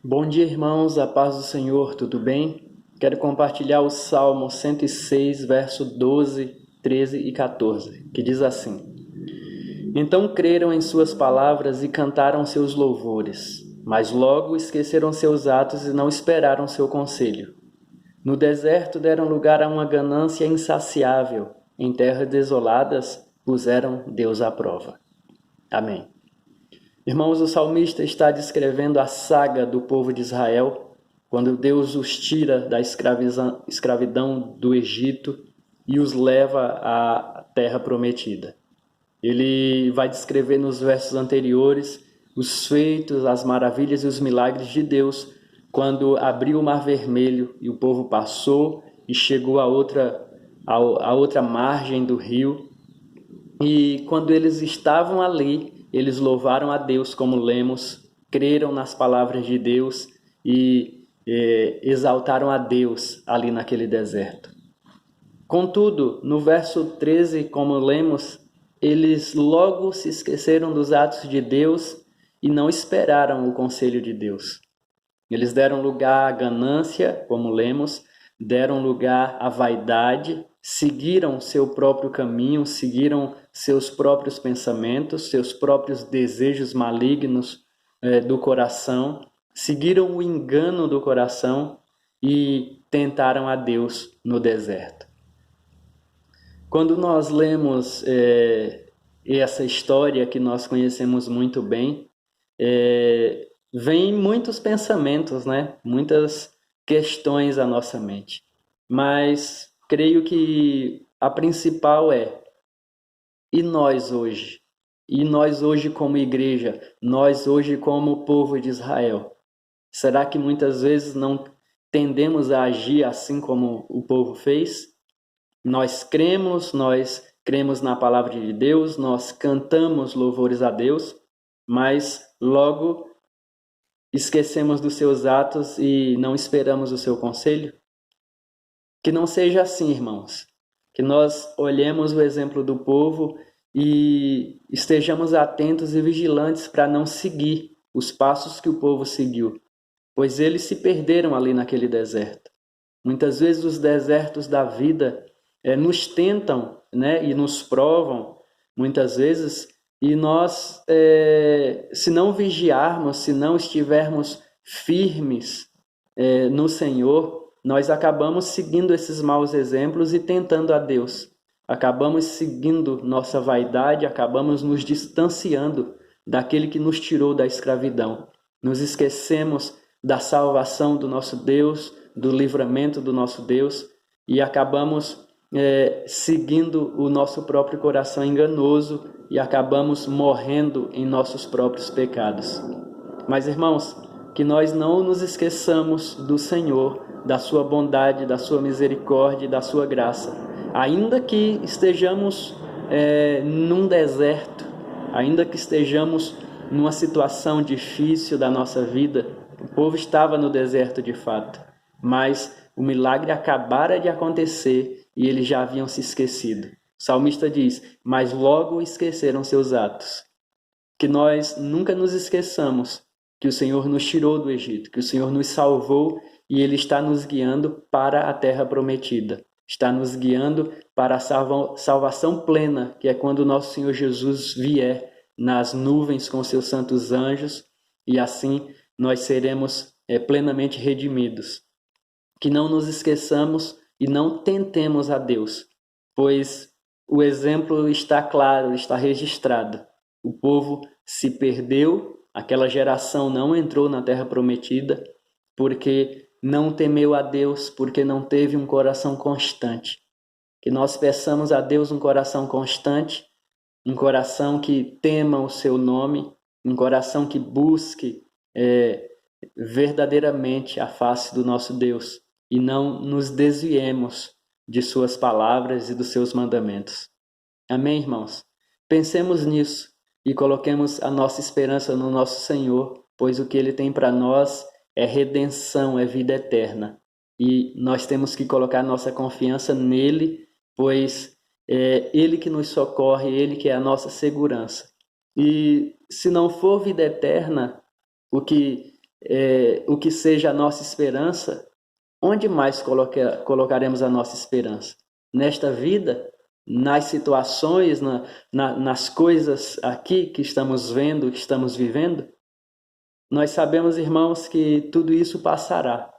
Bom dia, irmãos, a paz do Senhor, tudo bem? Quero compartilhar o Salmo 106, verso 12, 13 e 14, que diz assim: Então creram em suas palavras e cantaram seus louvores, mas logo esqueceram seus atos e não esperaram seu conselho. No deserto deram lugar a uma ganância insaciável, em terras desoladas puseram Deus à prova. Amém. Irmãos, o salmista está descrevendo a saga do povo de Israel, quando Deus os tira da escravidão do Egito e os leva à terra prometida. Ele vai descrever nos versos anteriores os feitos, as maravilhas e os milagres de Deus, quando abriu o Mar Vermelho e o povo passou e chegou à outra margem do rio. E quando eles estavam ali, eles louvaram a Deus, como lemos, creram nas palavras de Deus e exaltaram a Deus ali naquele deserto. Contudo, no verso 13, como lemos, eles logo se esqueceram dos atos de Deus e não esperaram o conselho de Deus. Eles deram lugar à ganância, como lemos, deram lugar à vaidade, seguiram seu próprio caminho, seguiram seus próprios pensamentos, seus próprios desejos malignos do coração, seguiram o engano do coração e tentaram a Deus no deserto. Quando nós lemos essa história que nós conhecemos muito bem, vem muitos pensamentos, né? Muitas questões à nossa mente. Mas creio que a principal e nós hoje? E nós hoje como igreja? Nós hoje como povo de Israel? Será que muitas vezes não tendemos a agir assim como o povo fez? Nós cremos na palavra de Deus, nós cantamos louvores a Deus, mas logo esquecemos dos seus atos e não esperamos o seu conselho? Que não seja assim, irmãos. Que nós olhemos o exemplo do povo e estejamos atentos e vigilantes para não seguir os passos que o povo seguiu, pois eles se perderam ali naquele deserto. Muitas vezes os desertos da vida nos tentam, né, e nos provam, muitas vezes, e nós, se não vigiarmos, se não estivermos firmes no Senhor, nós acabamos seguindo esses maus exemplos e tentando a Deus. Acabamos seguindo nossa vaidade, acabamos nos distanciando daquele que nos tirou da escravidão. Nos esquecemos da salvação do nosso Deus, do livramento do nosso Deus, e acabamos seguindo o nosso próprio coração enganoso e acabamos morrendo em nossos próprios pecados. Mas, irmãos, que nós não nos esqueçamos do Senhor, da sua bondade, da sua misericórdia e da sua graça. Ainda que estejamos num deserto, ainda que estejamos numa situação difícil da nossa vida, o povo estava no deserto de fato, mas o milagre acabara de acontecer e eles já haviam se esquecido. O salmista diz, mas logo esqueceram seus atos. Que nós nunca nos esqueçamos que o Senhor nos tirou do Egito, que o Senhor nos salvou e Ele está nos guiando para a terra prometida. Está nos guiando para a salvação plena, que é quando o nosso Senhor Jesus vier nas nuvens com seus santos anjos, e assim nós seremos plenamente redimidos. Que não nos esqueçamos e não tentemos a Deus, pois o exemplo está claro, está registrado. O povo se perdeu, aquela geração não entrou na terra prometida, porque não temeu a Deus, porque não teve um coração constante. Que nós peçamos a Deus um coração constante, um coração que tema o seu nome, um coração que busque verdadeiramente a face do nosso Deus e não nos desviemos de suas palavras e dos seus mandamentos. Amém, irmãos? Pensemos nisso e coloquemos a nossa esperança no nosso Senhor, pois o que Ele tem para nós é redenção, é vida eterna. E nós temos que colocar nossa confiança nele, pois é Ele que nos socorre, Ele que é a nossa segurança. E se não for vida eterna, o que o que seja a nossa esperança, onde mais colocaremos a nossa esperança? Nesta vida? Nas situações, nas coisas aqui que estamos vendo, que estamos vivendo? Nós sabemos, irmãos, que tudo isso passará.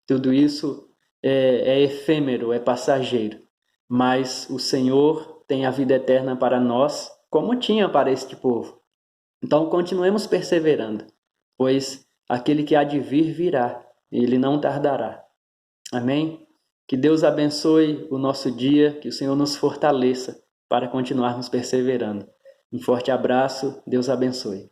Tudo isso é efêmero, é passageiro. Mas o Senhor tem a vida eterna para nós, como tinha para este povo. Então, continuemos perseverando, pois aquele que há de vir virá, ele não tardará. Amém? Que Deus abençoe o nosso dia, que o Senhor nos fortaleça para continuarmos perseverando. Um forte abraço, Deus abençoe.